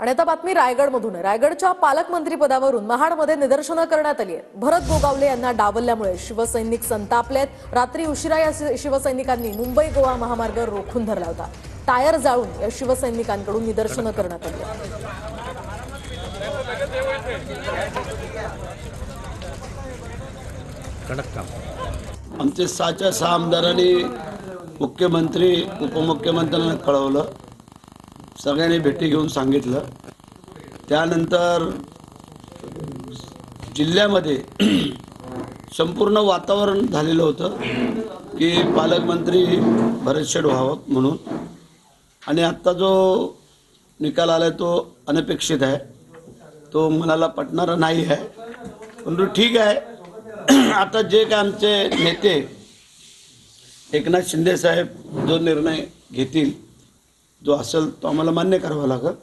आणि आता बातमी रायगडमधून आहे। रायगडच्या पालकमंत्री पदावरून महाडमध्ये निदर्शनं करण्यात आली आहेत। भरत गोगावले यांना डावलल्यामुळे शिवसैनिक संतापलेत। रात्री उशिरा या शिवसैनिकांनी मुंबई गोवा महामार्ग रोखून धरला होता। टायर जाळून या शिवसैनिकांकडून निदर्शनं करण्यात आली आहेत। आमचे 6च्या 6 आमदारांनी मुख्यमंत्री उपमुख्यमंत्र्यांना कळवलं, सगळ्यांनी भेटी घेऊन सांगितलं। त्यानंतर जिल्ह्यामध्ये संपूर्ण वातावरण झालेलं होतं की पालकमंत्री भरतशेठ व्हावं म्हणून, आणि आत्ता जो निकाल आला तो अनपेक्षित आहे, तो मनाला पटणारा नाही आहे। परंतु ठीक आहे, आता जे काय आमचे नेते एकनाथ शिंदे साहेब जो निर्णय घेतील, जो असेल तो आम्हाला मान्य करावा लागेल।